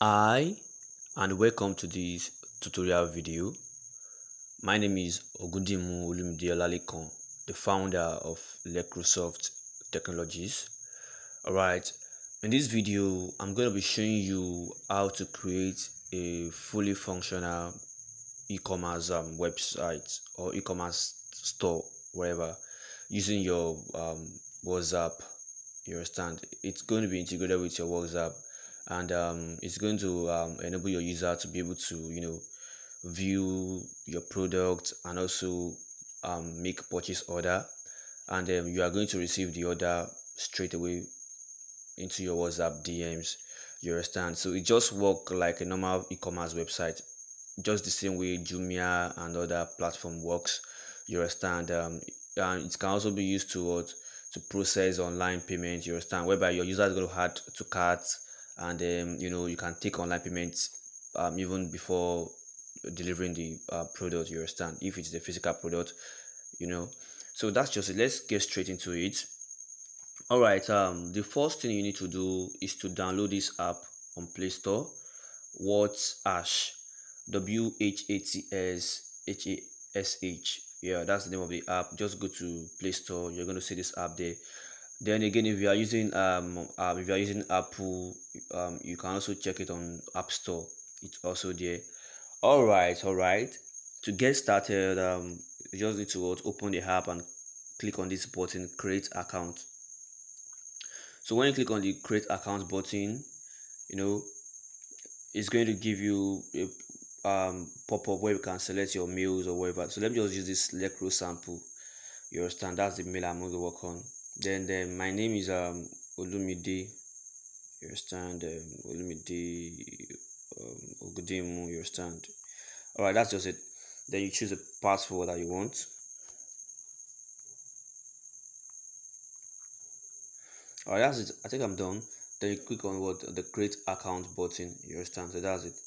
Hi and welcome to this tutorial video. My name is Ogundimu Olumide, the founder of Lecrosoft Technologies. Alright, in this video I'm going to be showing you how to create a fully functional e-commerce website or e-commerce store, wherever, using your WhatsApp. You understand? It's going to be integrated with your WhatsApp, and it's going to enable your user to be able to view your product and also make purchase order, and you are going to receive the order straight away into your WhatsApp DMs. You understand? So it just work like a normal e-commerce website, just the same way Jumia and other platform works. You understand? And it can also be used to process online payment. You understand? Whereby your user is going to add to cart, and you can take online payments even before delivering the product. You understand? If it's the physical product, you know. So that's just it. Let's get straight into it. All right. The first thing you need to do is to download this app on Play Store. What's Hash? WHATSHASH. Yeah, that's the name of the app. Just go to Play Store. You're going to see this app there. Then again, if you are using Apple, you can also check it on App Store. It's also there. All right. To get started, you just need to open the app and click on this button, create account. So when you click on the create account button, it's going to give you a pop-up where you can select your mails or whatever. So let me just use this Lecro sample. You understand? That's the mail I'm going to work on. Then my name is Olumide. You understand? Olumide Ogudemu. You understand? All right, that's just it. Then you choose a password that you want. All right, that's it. I think I'm done. Then you click on the create account button. You understand? So that's it.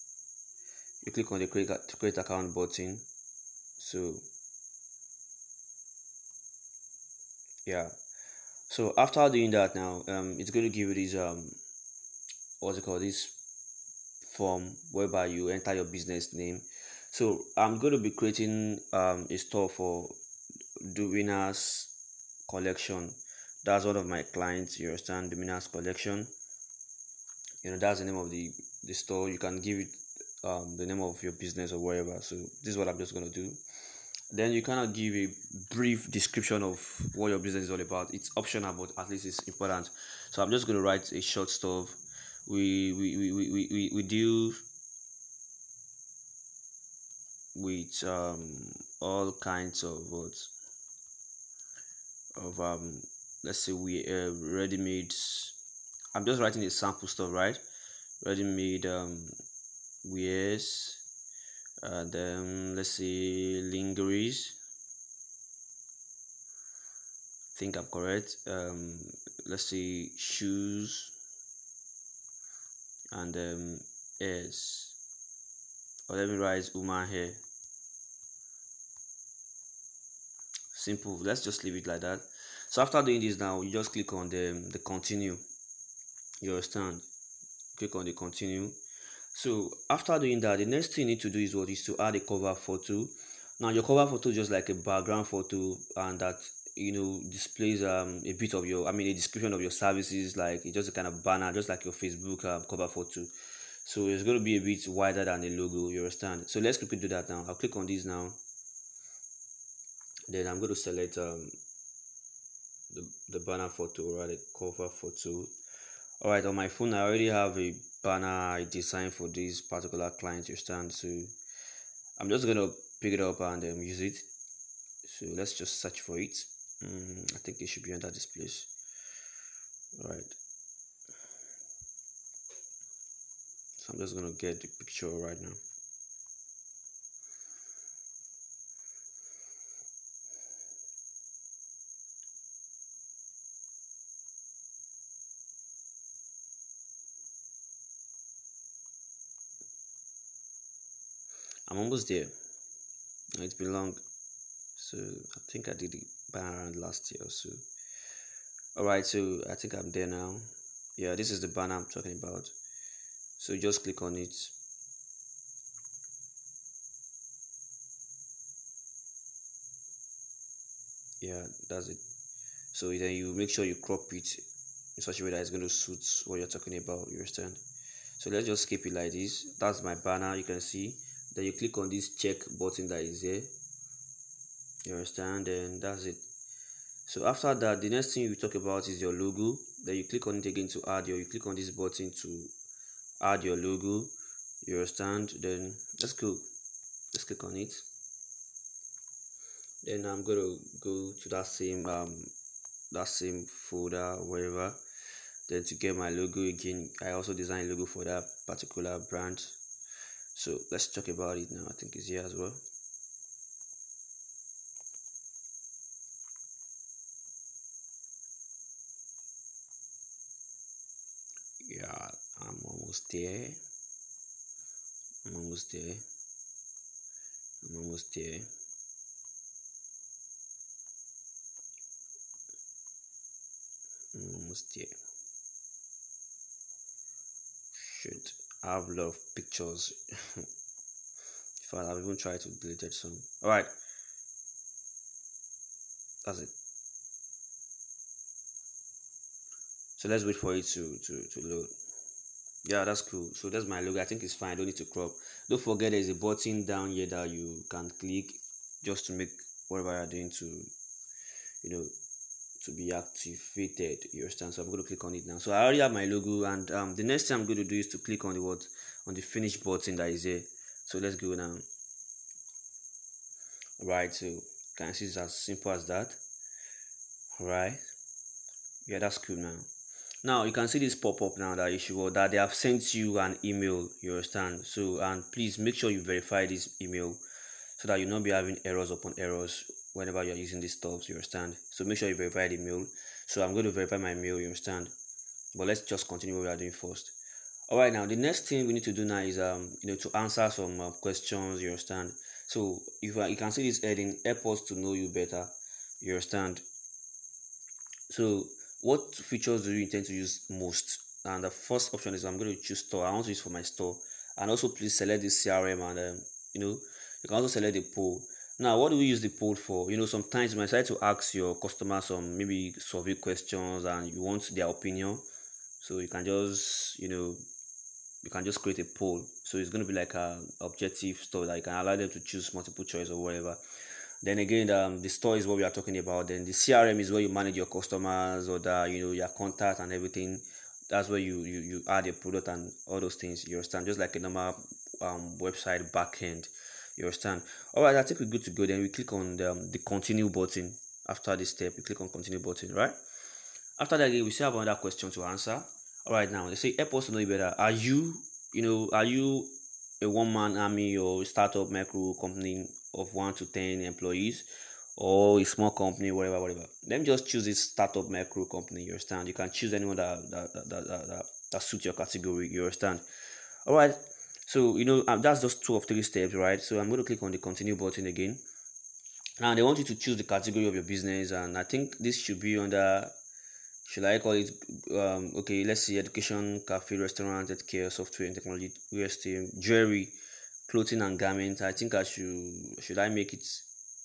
You click on the create account button. So yeah. So after doing that, now it's going to give you this what's it called, this form whereby you enter your business name. So I'm going to be creating a store for the Winners Collection. That's one of my clients. You understand? The Winners Collection. That's the name of the store. You can give it the name of your business or whatever. So this is what I'm just going to do. Then you cannot give a brief description of what your business is all about. It's optional, but at least it's important. So I'm just going to write a short stuff. We deal with all kinds of let's say we ready-made. I'm just writing a sample stuff, right? Ready-made wears, and let's say lingeries. I think I'm correct. Let's say shoes and hairs, or let me write woman hair. Simple. Let's just leave it like that. So after doing this, now you just click on the continue. You understand? Click on the continue. So after doing that, the next thing you need to do is to add a cover photo. Now your cover photo is just like a background photo, and that displays a bit of a description of your services, like it's just a kind of banner, just like your Facebook cover photo. So it's going to be a bit wider than the logo. You understand? So let's quickly do that now. I'll click on this now. Then I'm going to select the banner photo, or the cover photo. All right, on my phone I already have a banner I designed for this particular client. You understand? So I'm just going to pick it up and use it. So let's just search for it. I think it should be under this place. All right, so I'm just going to get the picture right now. I'm almost there. It's been long, so I think I did the banner around last year or so. All right, so I think I'm there now. Yeah, this is the banner I'm talking about. So just click on it. Yeah, that's it. So then you make sure you crop it in such a way that it's going to suit what you're talking about. You understand? So let's just keep it like this. That's my banner, you can see. Then you click on this check button that is there. You understand? And that's it. So after that, the next thing we talk about is your logo. Then you click on it again to add you click on this button to add your logo. You understand? Then let's go. Let's click on it. Then I'm gonna go to that same folder, wherever. Then to get my logo again, I also designed a logo for that particular brand. So let's talk about it now. I think it's here as well. Yeah, I'm almost there. I'm almost there. I'm almost there. I'm almost there. Should have a lot of pictures. In fact, I've even tried to delete it some. Alright. That's it. So let's wait for it to load. Yeah, that's cool. So that's my logo. I think it's fine. Don't need to crop. Don't forget there's a button down here that you can click just to make whatever you're doing to be activated. You understand? So I'm going to click on it now. So I already have my logo, and the next thing I'm going to do is to click on the finish button that is here. So let's go now. Right, so you can see it's as simple as that. Right, yeah, that's cool. Now you can see this pop up now that issue that they have sent you an email. You understand? So, and please make sure you verify this email so that you'll not be having errors upon errors whenever you're using these stuff. You understand? So make sure you verify the mail. So I'm going to verify my mail. You understand? But let's just continue what we are doing first. All right, now the next thing we need to do now is to answer some questions. You understand? So if you can see this heading, help us to know you better. You understand? So what features do you intend to use most? And the first option is I'm going to choose store. I want to use for my store. And also please select this CRM, and you can also select the poll. Now what do we use the poll for? Sometimes you might decide to ask your customers some maybe survey questions and you want their opinion. So you can just create a poll. So it's going to be like a objective store that you can allow them to choose multiple choice or whatever. Then again, the store is what we are talking about. Then the CRM is where you manage your customers or your contact and everything. That's where you add your product and all those things. You understand? Just like a normal website backend. You understand? All right, I think we're good to go. Then we click on the continue button. After this step, we click on continue button. Right? After that, again, we still have another question to answer. All right, now they say help us to know you better. Are you a one-man army or a startup micro company of 1 to 10 employees, or a small company, whatever? Let me just choose this startup micro company. You understand? You can choose anyone that suits your category. You understand? All right. So that's just 2 of 3 steps, right? So I'm going to click on the continue button again. Now they want you to choose the category of your business, and I think this should be under, should I call it okay, let's see, education, cafe, restaurant, healthcare, software and technology, real estate, jewelry, clothing and garments. I think I should I make it,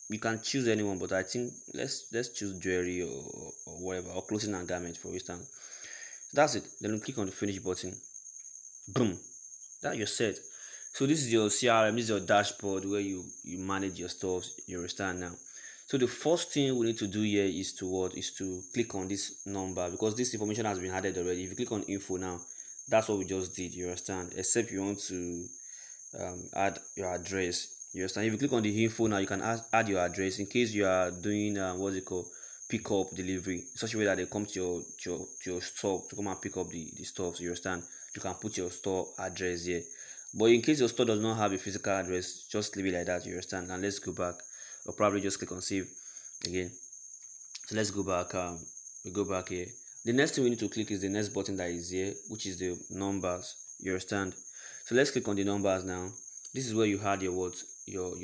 you can choose anyone, but I think let's choose jewelry or whatever, or clothing and garments for instance. So that's it. Then we click on the finish button. Boom, that you're set. So this is your CRM, this is your dashboard where you manage your stuff. You understand now? So the first thing we need to do here is to click on this number, because this information has been added already. If you click on info now, that's what we just did. You understand? Except you want to add your address. You understand? If you click on the info now, you can add your address in case you are doing what's it called, pick up delivery, such a way that they come to your store to come and pick up the stuff. You understand? You can put your store address here. But in case your store does not have a physical address, just leave it like that. You understand? And let's go back, or probably just click on save again. So let's go back. We go back here. The next thing we need to click is the next button that is here, which is the numbers. You understand? So let's click on the numbers now. This is where you had your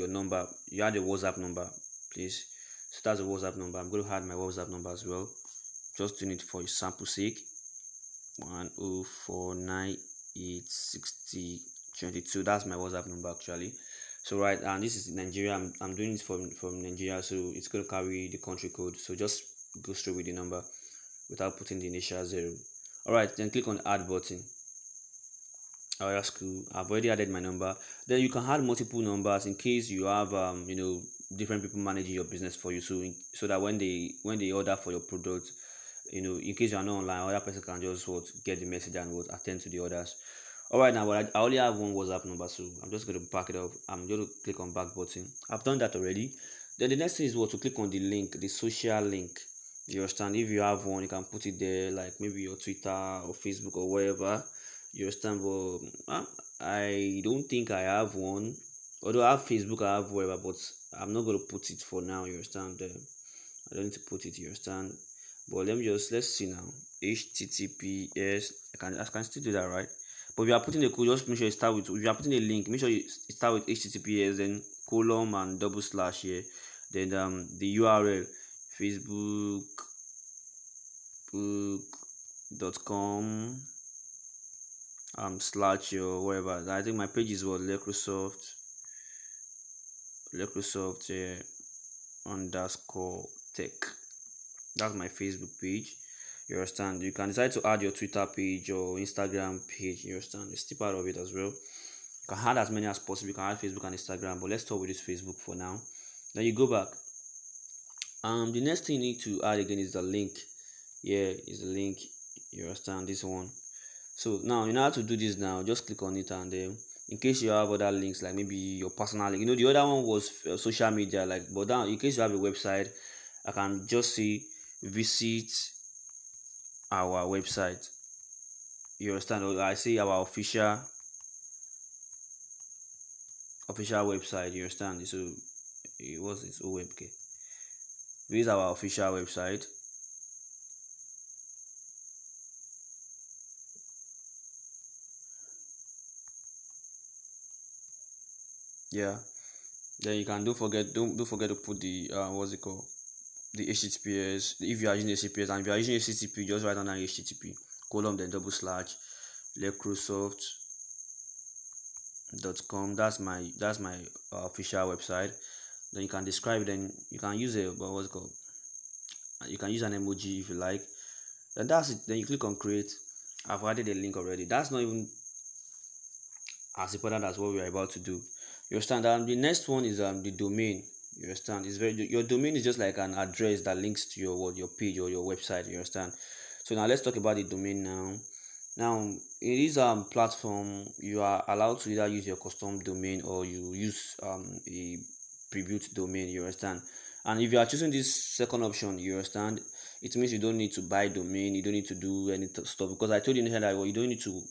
number. You had your WhatsApp number, please. So that's the WhatsApp number. I'm going to add my WhatsApp number as well, just doing it for sample sake. 1049 6022. That's my WhatsApp number actually. So right, and this is Nigeria. I'm doing it from Nigeria, so it's going to carry the country code. So just go straight with the number without putting the initial 0. All right, then click on add button. Oh, that's cool. I've already added my number. Then you can add multiple numbers in case you have different people managing your business for you. So that when they order for your product, in case you are not online, other person can just get the message and attend to the orders. All right, now I only have one WhatsApp number, so I'm just going to back it up. I'm going to click on back button. I've done that already. Then the next thing is to click on the link, the social link. You understand? If you have one, you can put it there, like maybe your Twitter or Facebook or wherever. You understand? But I don't think I have one. Although I have Facebook, I have wherever, but I'm not going to put it for now. You understand? I don't need to put it. You understand? But let's see now. HTTPS. I can still do that, right? But if you are putting the code, just make sure you start with. If you are putting a link, make sure you start with HTTPS, then colon and double slash here. Then the URL facebook.com slash or whatever. I think my page is Lecrosoft underscore tech. That's my Facebook page. You understand? You can decide to add your Twitter page or Instagram page. You understand? It's still part of it as well. You can add as many as possible. You can add Facebook and Instagram, but let's start with this Facebook for now. Then you go back. The next thing you need to add again is the link. Yeah, is the link. You understand? This one. So now you know how to do this. Now just click on it, and then in case you have other links, like maybe your personal link. The other one was social media, but now in case you have a website, I can just say visit our website. You understand? Or I say our official website. You understand? So it was its OWebK. This is our official website. Yeah. Then you can don't forget to put the what's it called, the HTTPS. If you are using HTTPS, and if you are using HTTP, just write on HTTP colon then double slash Lecrosoft.com. That's my official website. Then you can describe. Then you can use what's it called. You can use an emoji if you like. Then that's it. Then you click on create. I've added a link already. That's not even as important as what we are about to do. You understand? The next one is the domain. You understand? Your domain is just like an address that links to your page or your website. You understand? So now let's talk about the domain now. Now in this platform, you are allowed to either use your custom domain or you use a private domain. You understand? And if you are choosing this second option, you understand, it means you don't need to buy domain, you don't need to do any stuff, because I told you in here that you don't need to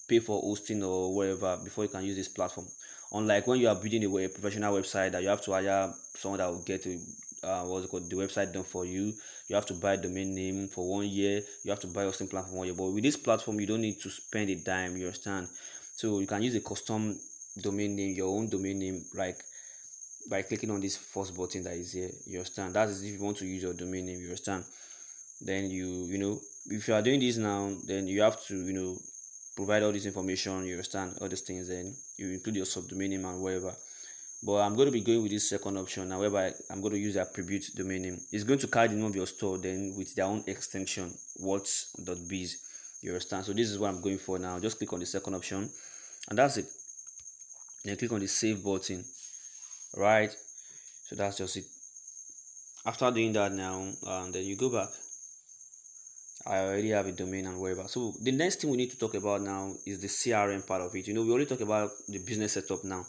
pay for hosting or whatever before you can use this platform. Unlike when you are building a professional website that you have to hire someone that will get the website done for you. You have to buy domain name for 1 year. You have to buy hosting plan for 1 year. But with this platform, you don't need to spend a dime. You understand? So you can use a custom domain name, your own domain name, like by clicking on this first button that is here. You understand? That is if you want to use your domain name. You understand? Then if you are doing this now, then you have to provide all this information. You understand all these things. Then you include your subdomain name and whatever. But I'm going to be going with this second option now, whereby I'm going to use a private domain name. It's going to carry the name of your store then with their own extension, words.biz. You understand? So this is what I'm going for now. Just click on the second option, and that's it. Then click on the save button. Right? So that's just it. After doing that now, and then you go back. I already have a domain and whatever. So the next thing we need to talk about now is the CRM part of it. We already talked about the business setup now.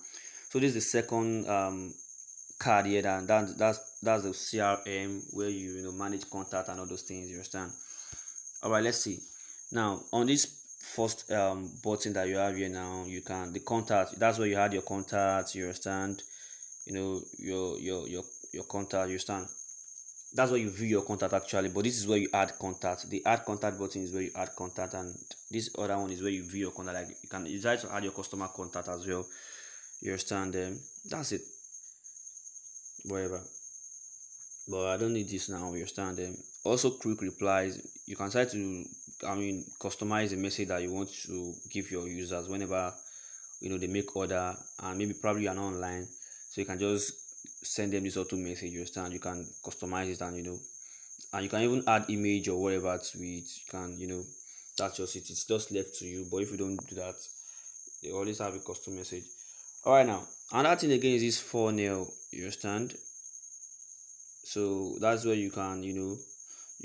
So this is the second card here, and that's the CRM where you manage contact and all those things. You understand? All right, let's see. Now on this first button that you have here now, the contact. That's where you add your contacts. You understand? Your contact. You understand? That's where you view your contact actually, but this is where you add contact. The add contact button is where you add contact, and this other one is where you view your contact. Like you can decide to add your customer contact as well. You understand? That's it. Whatever. But I don't need this now. You understand? Also, quick replies. You can decide to customize the message that you want to give your users whenever they make order, and maybe probably you're not online, so you can just send them this auto message. You understand? You can customize it, and and you can even add image or whatever to it. You can, that's just it. It's just left to you. But if you don't do that, they always have a custom message. All right, now another thing again is this funnel. You understand? So that's where you can, you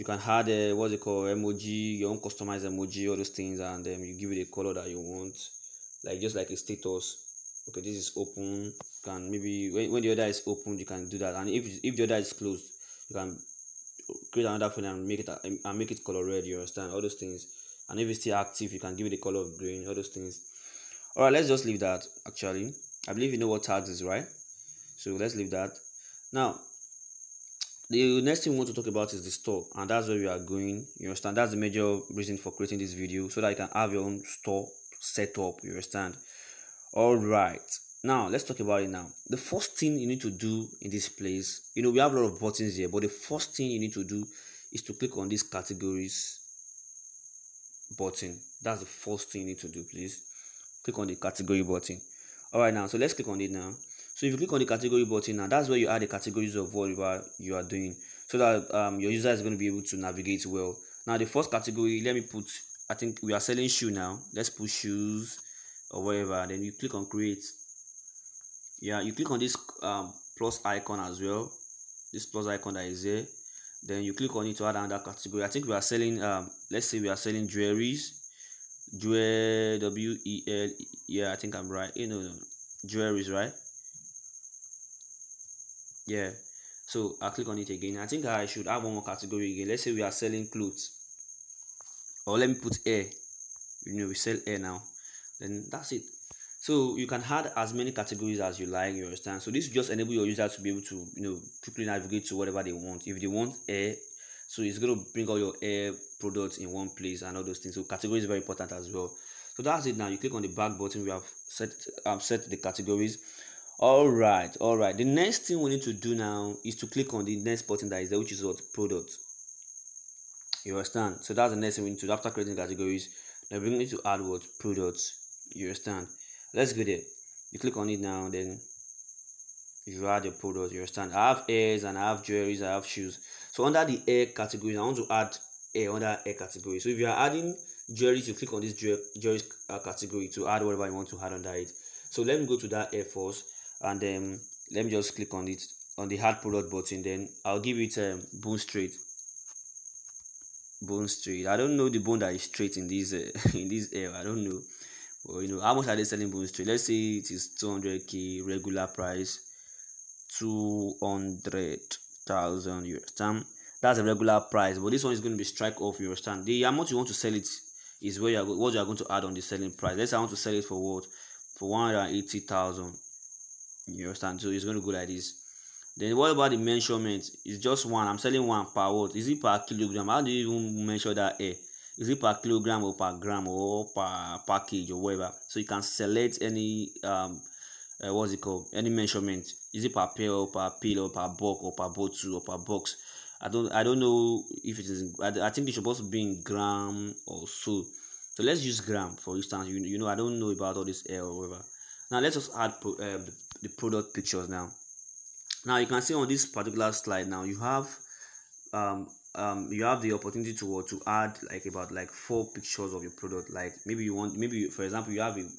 can add a what's it called, emoji, your own customized emoji, all those things, and then you give it a color that you want, like just like a status. Okay, this is open. You can maybe when the other is open, you can do that, and if the other is closed, you can create another phone and make it color red. You understand? All those things. And if it's still active, you can give it a color of green. All those things. All right, let's just leave that. Actually, I believe you know what tags is, right? So let's leave that. Now, the next thing we want to talk about is the store, and that's where we are going. You understand? That's the major reason for creating this video, so that you can have your own store set up. You understand? All right, now let's talk about it. Now, the first thing you need to do in this place, we have a lot of buttons here, but the first thing you need to do is to click on this categories button. That's the first thing you need to do. Please click on the category button. All right, now, so let's click on it now. So if you click on the category button now, that's where you add the categories of whatever you are doing, so that your user is going to be able to navigate well. Now, the first category, let me put, I think we are selling shoe now. Let's put shoes or whatever. Then you click on create. Yeah, you click on this plus icon as well. This plus icon that is there. Then you click on it to add another category. I think we are selling let's say we are selling jewelries. WEL. Yeah, I think I'm right. No, jewelries, right? Yeah. So I'll click on it again. I think I should have one more category again. Let's say we are selling clothes, or let me put hair. We sell hair now. Then that's it. So you can add as many categories as you like. You understand? So this will just enable your user to be able to quickly navigate to whatever they want. If they want hair, so it's going to bring all your hair products in one place and all those things. So category is very important as well. So that's it. Now you click on the back button. We have set the categories. All right. The next thing we need to do now is to click on the next button that is there, which is what, product. You understand? So that's the next thing we need to do after creating categories. Now we need to add what, products. You understand? Let's go there. You click on it now, then you add your product. You understand? I have hairs and I have jewelries, I have shoes. So under the hair category, I want to add hair under hair category. So if you are adding jewelries, you click on this jewelries category to add whatever you want to add under it. So let me go to that hair first, and then let me just click on it on the add product button. Then I'll give it bone straight. Bone straight. I don't know the bone that is straight in this in this hair. I don't know. Well, how much are they selling bone straight? Let's say it is 200k regular price, 200,000. You understand? That's a regular price, but this one is going to be strike off. You understand? The amount you want to sell it is what you are going to add on the selling price. Let's say I want to sell it for what? For 180,000. You understand? So it's going to go like this. Then what about the measurement? It's just one. I'm selling one per what? Is it per kilogram? How do you even measure that hair? Is it per kilogram or per gram or per package or whatever? So you can select any what's it called? Any measurement. Is it per pair or per pill or per bulk or per bottle or per box? I don't know if it is. I think it's supposed to be in gram or so. So let's use gram for instance. I don't know about all this hair or whatever. Now let's just add the product pictures now. Now you can see on this particular slide now you have the opportunity to add about 4 pictures of your product. Like maybe for example you have a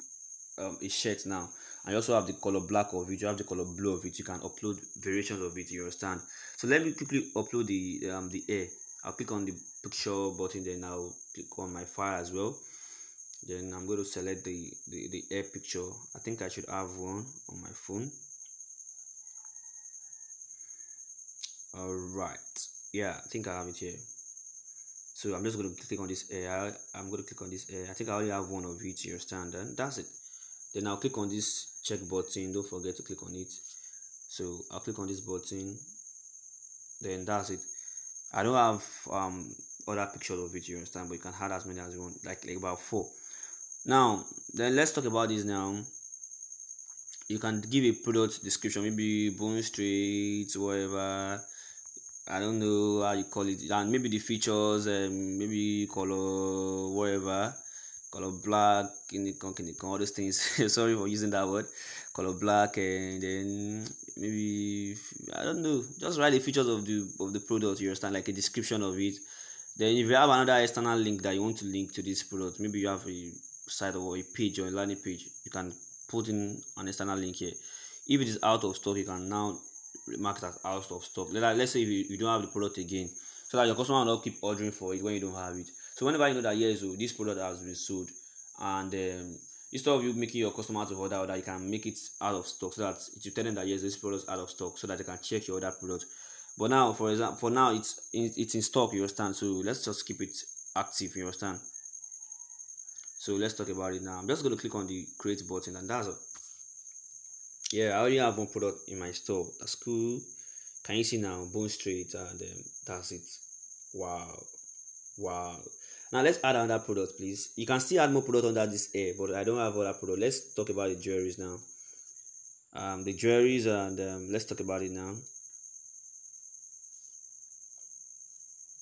shirt now, and you also have the color black of it, you have the color blue of it. You can upload variations of it. You understand? So let me quickly upload the hair. I'll click on the picture button, then I'll click on my file as well. Then I'm going to select the hair picture. I think I should have one on my phone. All right, yeah, I think I have it here. So I'm just going to click on this hair. I'm going to click on this hair. I think I already have one of it. You understand? And that's it. Then I'll click on this check button. Don't forget to click on it. So I'll click on this button. Then that's it. I don't have other pictures of it. You understand? But you can add as many as you want, like about 4. Now then let's talk about this now. You can give a product description, maybe bone straight, whatever. I don't know how you call it, and maybe the features, maybe color, whatever, color black, all those things. Sorry for using that word, color black, and then maybe I don't know. Just write the features of the product. You understand, like a description of it. Then if you have another external link that you want to link to this product, maybe you have a site or a page or a landing page, you can put in an external link here. If it is out of stock, you can now mark it as out of stock. Let's say if you don't have the product again, so that your customer will not keep ordering for it when you don't have it. So whenever you know that yes, so this product has been sold, and instead of you making your customer to order, you can make it out of stock, so that you tell them that yes, this product is out of stock, so that they can check your other product. But now, for example, for now it's in stock. You understand? So let's just keep it active. You understand? So let's talk about it now. I'm just going to click on the create button, and that's all. Yeah, I already have one product in my store. That's cool. Can you see now? Bone straight, and that's it. Wow, wow. Now let's add another product, please. You can still add more product under this air, but I don't have other product. Let's talk about the jewelries now. The jewelries, and let's talk about it now.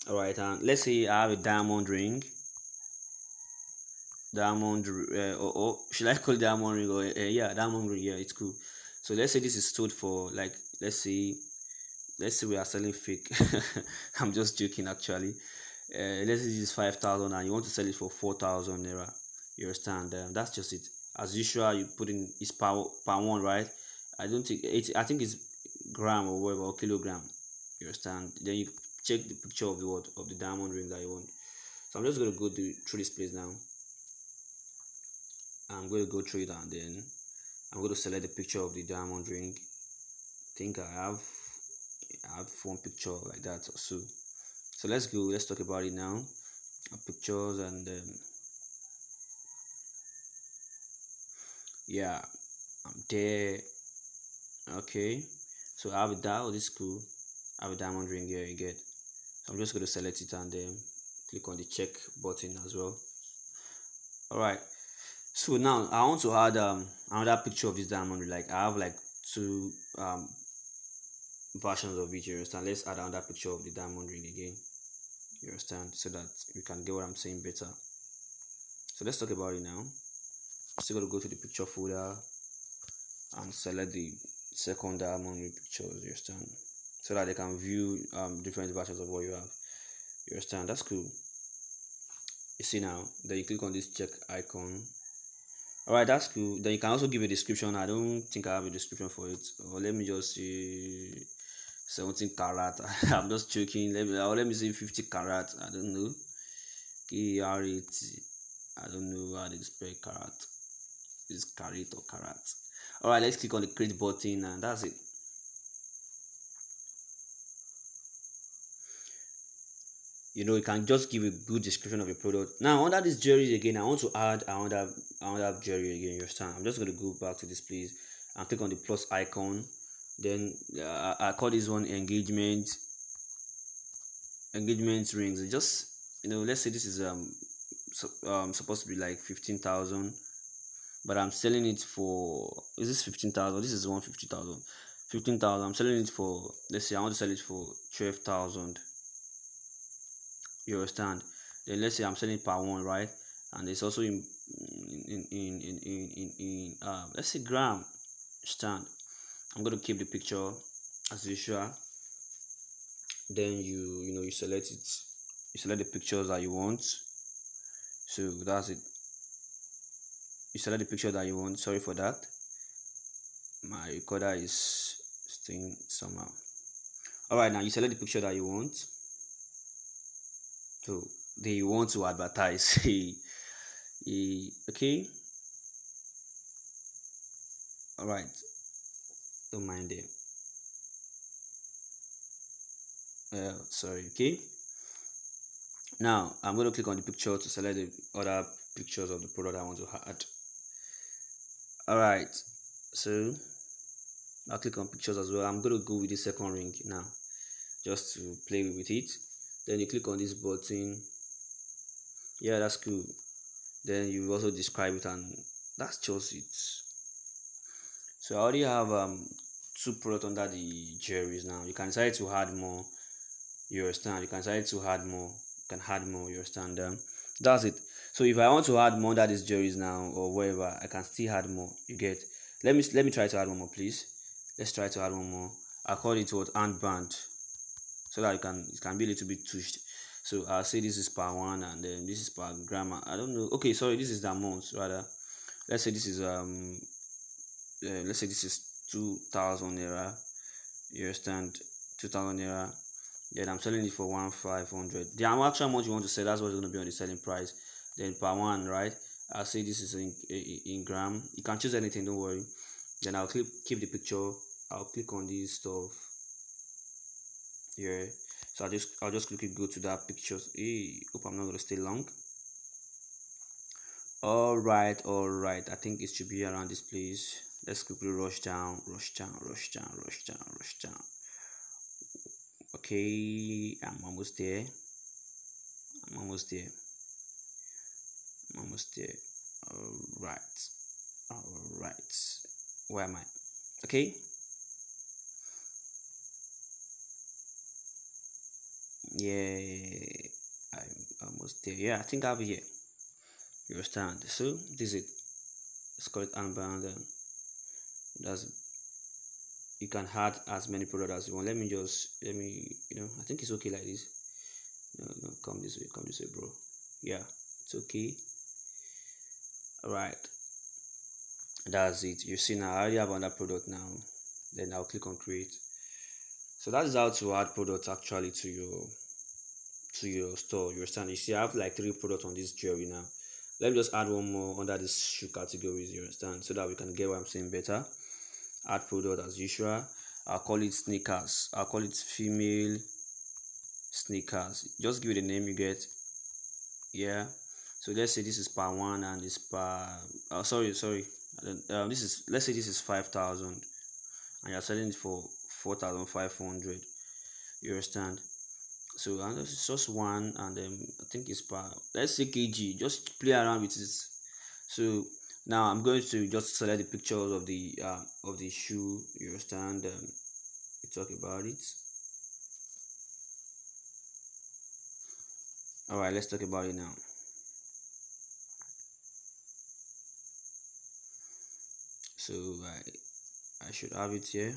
All right, and let's say I have a diamond ring. Should I call it diamond ring, or yeah, diamond ring? Yeah, it's cool. So let's say this is stood for, like, let's say we are selling fake. I'm just joking, actually. Let's say this is 5,000 and you want to sell it for 4,000 naira. You understand? That's just it. As usual, you put in is per one, right? I don't think I think it's gram or whatever, or kilogram. You understand? Then you check the picture of the diamond ring that you want. So I'm just going to go through this place now. I'm going to go through it, and then I'm going to select the picture of the diamond ring. I think I have one picture like that or so. So let's go. Let's talk about it now. Pictures, and yeah, I'm there. Okay. So I have a dial. This is cool. I have a diamond ring here. You get. So I'm just going to select it, and then click on the check button as well. All right. So now I want to add another picture of this diamond ring. Like, I have like two versions of it. You understand? Let's add another picture of the diamond ring again. You understand? So that you can get what I'm saying better. So let's talk about it now. Still going to go to the picture folder and select the second diamond ring pictures. You understand? So that they can view different versions of what you have. You understand? That's cool. You see now. Then you click on this check icon. Alright, that's cool. Then you can also give a description. I don't think I have a description for it. Or let me just say 17 karat. I'm just joking. Let me say 50 karat. I don't know. K-R-A-T. I don't know how to spell karat. Is carat or karat? Alright, let's click on the create button, and that's it. You can just give a good description of your product. Now under this jewelry again, I want to add another jewelry again. You understand? I'm just going to go back to this place and click on the plus icon. Then I call this one engagement rings. It just, let's say this is supposed to be like 15,000, but I'm selling it for, is this 15,000? This is 150,000. 15,000. I'm selling it for, let's say I want to sell it for 12,000. You understand? Then let's say I'm selling per one, right? And it's also in let's say gram. Understand? I'm going to keep the picture as usual. Then you select it. You select the pictures that you want. So that's it. You select the picture that you want. Sorry for that. My recorder is staying somehow. Alright, now you select the picture that you want. So they want to advertise. Okay. Alright. Don't mind them. Sorry. Okay. Now I'm going to click on the picture to select the other pictures of the product I want to add. Alright. So I'll click on pictures as well. I'm going to go with the second ring now, just to play with it. Then you click on this button. Yeah, that's cool. Then you also describe it, and that's just it. So I already have two products under the jewelries now. You can decide to add more. You understand? You can decide to add more. You can add more. You understand? That's it. So if I want to add more that is jerry's now or whatever, I can still add more. You get? Let me try to add one more, please. Let's try to add one more. I call it what handband, so that it can be a little bit touched. So I'll say this is per one, and then this is per gram. I don't know. Okay, sorry, this is the amount rather. Let's say this is let's say this is 2,000 naira. You understand? 2,000 naira. Then I'm selling it for 1,500. The actual amount you want to sell, that's what's going to be on the selling price. Then per one, right? I'll say this is in gram. You can choose anything, don't worry. Then I'll keep the picture. I'll click on this stuff here. So I'll just quickly go to that picture. Hey, hope I'm not gonna stay long. All right. I think it should be around this place. Let's quickly rush down. Okay, I'm almost there. All right. Where am I? Okay. Yeah, I'm almost there. Yeah, I think I'll be here. You understand? So this is it. Let's call it unbound. That's You can add as many products as you want. Let me I think it's okay like this. No, come this way, bro. Yeah, it's okay. All right, that's it. You see now, I already have another product now. Then I'll click on create. So that is how to add products actually to your store. You understand? You see, I have like 3 products on this jewelry now. Let me just add one more under this shoe categories. You understand? So that we can get what I'm saying better. Add product as usual. I'll call it sneakers. I'll call it female sneakers. Just give it a name, you get. Yeah. So let's say this is per one and this per sorry. This is, let's say this is 5,000 and you're selling it for 4,500. You understand? So and this is just one, and I think it's per, let's say kg. Just play around with it. So now I'm going to just select the pictures of the shoe. You understand? We talk about it. All right, let's talk about it now. So I should have it here.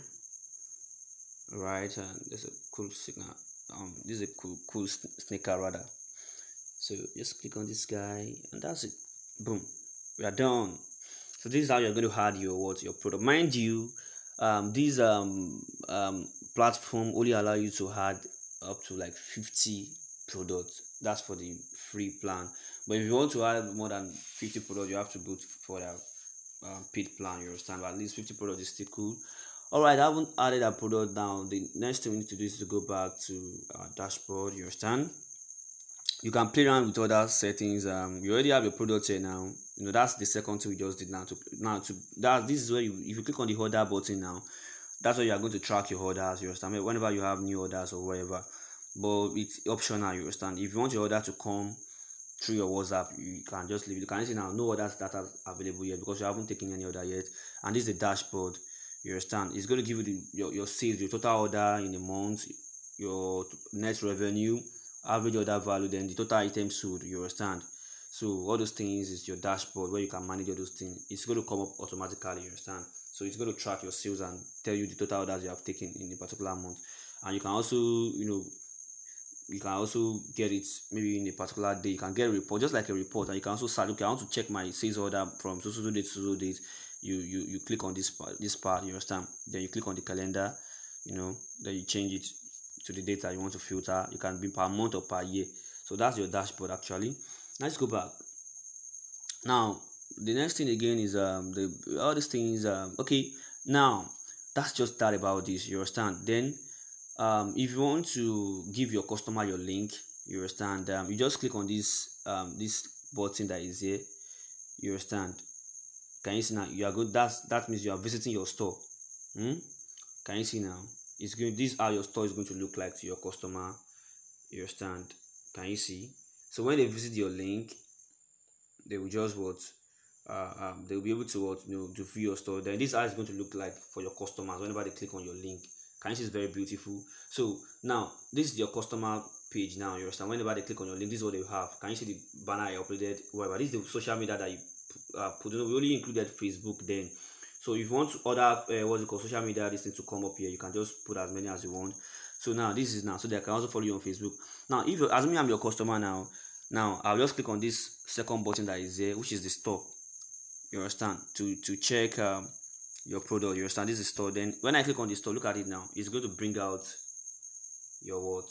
All right, and there's a cool signal. This is a cool sneaker rather. So just click on this guy, and that's it. Boom, we are done. So this is how you're going to add your product. Mind you, these platform only allow you to add up to like 50 products. That's for the free plan. But if you want to add more than 50 products, you have to go for the paid plan. You understand? But at least 50 products is still cool. All right, I haven't added a product now. The next thing we need to do is to go back to our dashboard. You understand? You can play around with other settings. You already have your product here now. That's the second thing we just did now. This is where if you click on the order button now, that's where you are going to track your orders. You understand? Whenever you have new orders or whatever, but it's optional. You understand? If you want your order to come through your WhatsApp, you can just leave it. You can see now no orders that are available yet because you haven't taken any order yet. And this is the dashboard. You understand? It's going to give you your sales, your total order in a month, your net revenue, average order value, then the total items sold. You understand? So all those things is your dashboard where you can manage all those things. It's going to come up automatically. You understand? So it's going to track your sales and tell you the total orders you have taken in a particular month. And you can also get it maybe in a particular day. You can get a report, just like a report, and you can also start. Okay, I want to check my sales order from so date to so date. You click on this part. You understand? Then you click on the calendar. Then you change it to the data you want to filter. You can be per month or per year. So that's your dashboard actually. Let's go back. Now the next thing again is all these things. Okay, now that's just that about this. You understand? Then if you want to give your customer your link, you understand, you just click on this button that is here. You understand? Can you see now? You are good. That means you are visiting your store. Can you see now? It's going. This is how your store is going to look like to your customer. You understand? Can you see? So when they visit your link, they will just they will be able to to view your store. Then this is how it's going to look like for your customers whenever they click on your link. Can you see it's very beautiful? So now this is your customer page. Now you understand. Whenever they click on your link, this is what they have. Can you see the banner I uploaded? Whatever. This is the social media that you put. We only included Facebook then. So if you want to order what's it called, social media, this thing to come up here, you can just put as many as you want. So now this is now, so they can also follow you on Facebook. Now if you, as me, I'm your customer now. Now I'll just click on this second button that is there, which is the store. You understand, to check your product. You understand, this is store. Then when I click on the store, look at it now, it's going to bring out your what,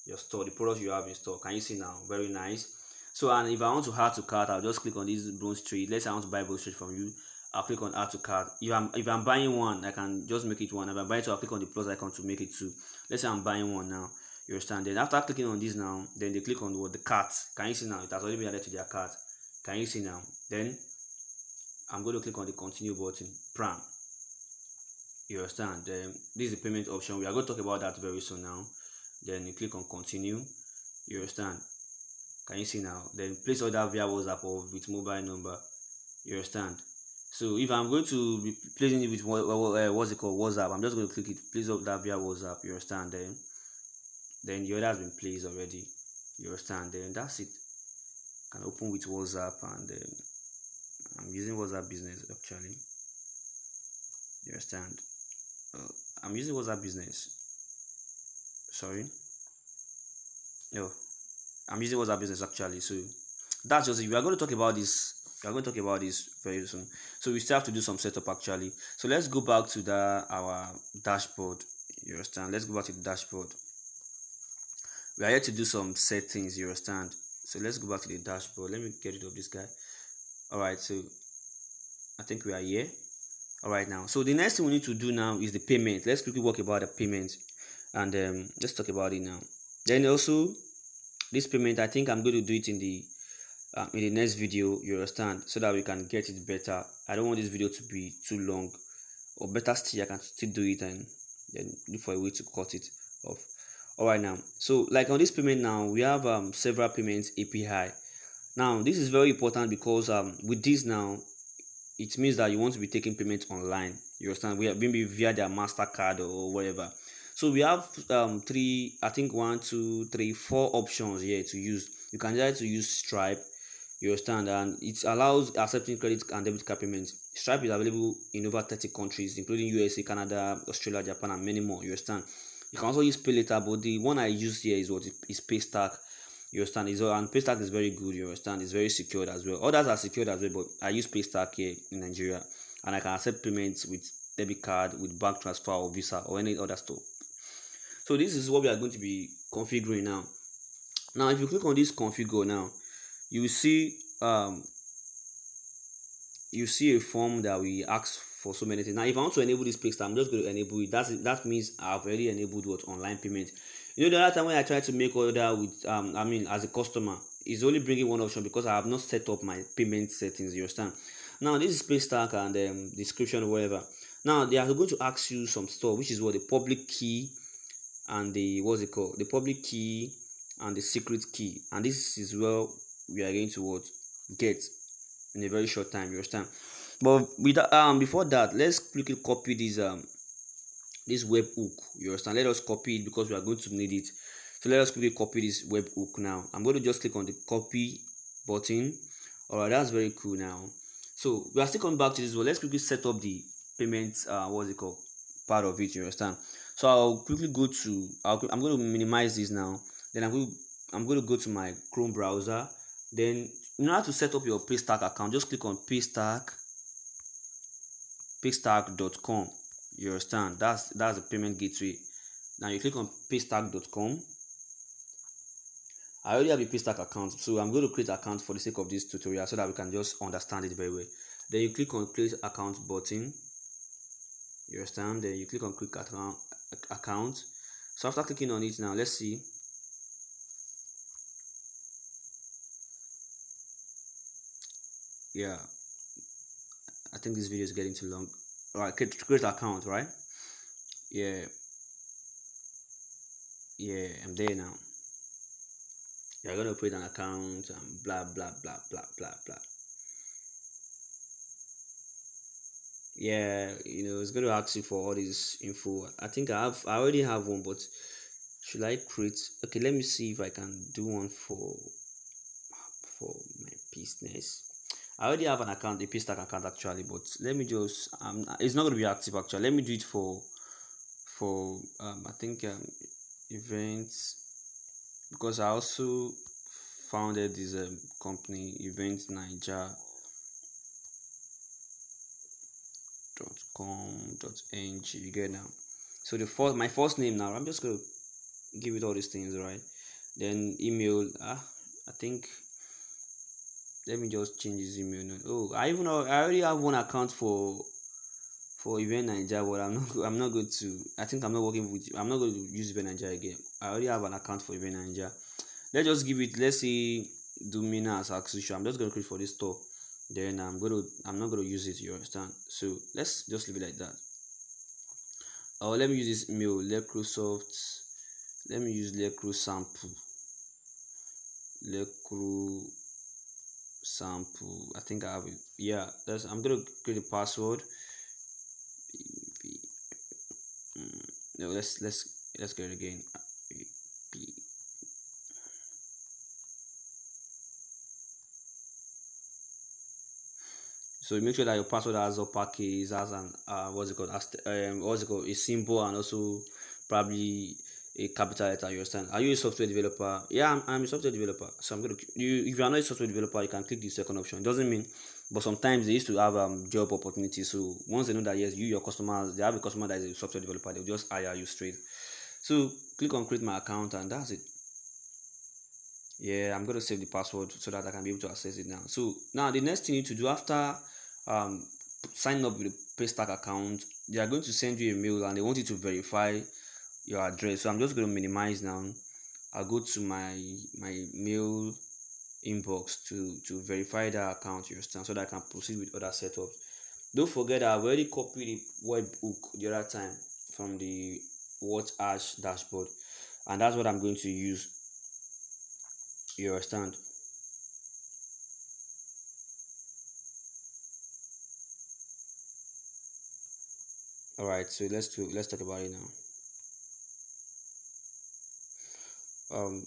your store, the product you have in store. Can you see now? Very nice. So, and if I want to add to cart, I'll just click on this bronze tree. Let's say I want to buy bronze tree from you, I'll click on add to cart. If I'm buying one, I can just make it one. If I'm buying two, I'll click on the plus icon to make it two. Let's say I'm buying one now. You understand? Then after clicking on this now, then they click on what, the cart. Can you see now? It has already been added to their cart. Can you see now? Then I'm going to click on the continue button. Pram. You understand? Then this is the payment option. We are going to talk about that very soon now. Then you click on continue. You understand? Can you see now? Then place order via WhatsApp or with mobile number. You understand? So if I'm going to be placing it with what's it called, WhatsApp, I'm just going to click it, place order via WhatsApp. You understand? Then the order has been placed already. You understand? Then that's it. Can open with WhatsApp, and I'm using WhatsApp Business actually. You understand? I'm using WhatsApp Business. Sorry. No, I'm using WhatsApp Business actually. So that's just it. We are going to talk about this. We are going to talk about this very soon. So we still have to do some setup actually. So let's go back to our dashboard. You understand? Let's go back to the dashboard. We are here to do some settings. You understand? So let's go back to the dashboard. Let me get rid of this guy. All right. So I think we are here. All right now. So the next thing we need to do now is the payment. Let's quickly talk about the payment, and let's talk about it now. Then also this payment, I think I'm going to do it in the next video. You understand, so that we can get it better. I don't want this video to be too long, or better still, I can still do it and then look for a way to cut it off. All right now. So like on this payment now, we have several payments API. Now this is very important because with this now, it means that you want to be taking payment online. You understand? We have maybe via their MasterCard or whatever. So we have three, I think 1, 2, 3, 4 options here to use. You can try to use Stripe. You understand? And it allows accepting credit and debit card payments. Stripe is available in over 30 countries, including USA, Canada, Australia, Japan, and many more. You understand? You can also use Pay Later, but the one I use here is Paystack. You understand? And Paystack is very good. You understand? It's very secured as well. Others are secured as well, but I use Paystack here in Nigeria, and I can accept payments with debit card, with bank transfer or Visa or any other stuff. So this is what we are going to be configuring now. Now, if you click on this configure now, you will see a form that we ask for so many things. Now, if I want to enable this Paystack, I'm just going to enable it. That means I've already enabled what, online payment. You know, the other time when I tried to make order with as a customer, it's only bringing one option because I have not set up my payment settings. You understand? Now this is Paystack and description or whatever. Now they are going to ask you some stuff, which is what, the public key and the the public key and the secret key. And this is where we are going to get in a very short time. You understand? But with that, before that, let's quickly copy this web hook. You understand? Let us copy it because we are going to need it. So let us quickly copy this web hook now. I'm going to just click on the copy button. All right, that's very cool now. So we are still coming back to this one. Let's quickly set up the payment part of it. You understand? So I'll quickly go to I'm going to minimize this now. Then I'm going to go to my Chrome browser. Then in order to set up your Paystack account, just click on paystack.com. You understand? That's the payment gateway. Now you click on paystack.com. I already have a Paystack account, so I'm going to create an account for the sake of this tutorial so that we can just understand it very well. Then you click on create account button. You understand? Then you click on create account. So after clicking on it now, let's see. Yeah, I think this video is getting too long. All right, create account, right? Yeah, I'm there now. You're gonna create an account and blah blah blah blah blah blah. Yeah, it's going to ask you for all this info. I think I already have one, but should I create? Okay, let me see if I can do one for my business. I already have an account, a Paystack account actually, but let me just it's not going to be active actually. Let me do it for I think events, because I also founded this company, Event Niger .com.ng. You get now. So the first my first name now. I'm just gonna give it all these things, right? Then email. I think let me just change his email now. Oh, I already have one account for Event Niger, but I'm not going to. I think I'm not working with. I'm not going to use Event Niger again. I already have an account for Event Niger. Let's just give it. Let's say Domina as acquisition. I'm just gonna create for this store. Then I'm not gonna use it. You understand? So let's just leave it like that. Or let me use this email, Lecrosoft. Let me use Lecro sample. Lecro sample. I think I have it. Yeah, I'm gonna create a password. No, let's get it again. So make sure that your password has uppercase, has an what's it called, a symbol, and also probably a capital letter. You understand? Are you a software developer? Yeah, I'm a software developer. So I'm gonna if you are not a software developer, you can click the second option. It doesn't mean, but sometimes they used to have job opportunities. So once they know that yes, your customers, they have a customer that is a software developer, they'll just hire you straight. So click on create my account, and that's it. Yeah, I'm gonna save the password so that I can be able to access it now. So now the next thing you need to do after um signing up with the Paystack account, they are going to send you a mail and they want you to verify your address. So I'm just going to minimize now. I'll go to my mail inbox to verify that account, you understand, so that I can proceed with other setups. Don't forget that I've already copied the webhook the other time from the watch ash dashboard, and that's what I'm going to use. You understand? All right, so let's talk about it now. Um,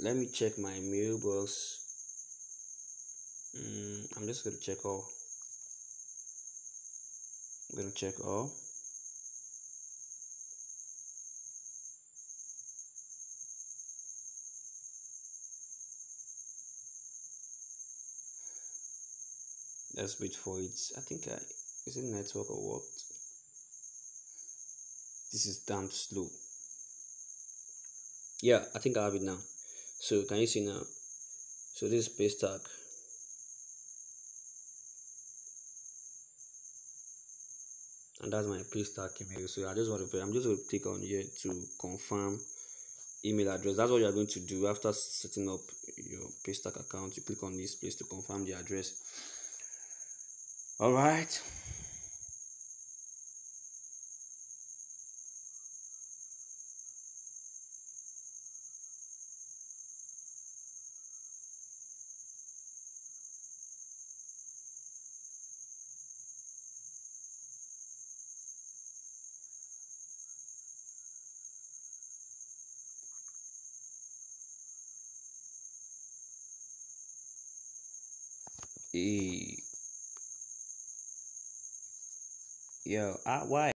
let me check my mailbox. I'm just gonna check all. I'm gonna check all. Let's wait for it. I think is it network or what? This is damn slow. Yeah, I think I have it now. So can you see now? So this is Paystack, and that's my Paystack email. So I'm just going to click on here to confirm email address. That's what you are going to do after setting up your Paystack account. You click on this place to confirm the address. All right. Eh, yeah. Why?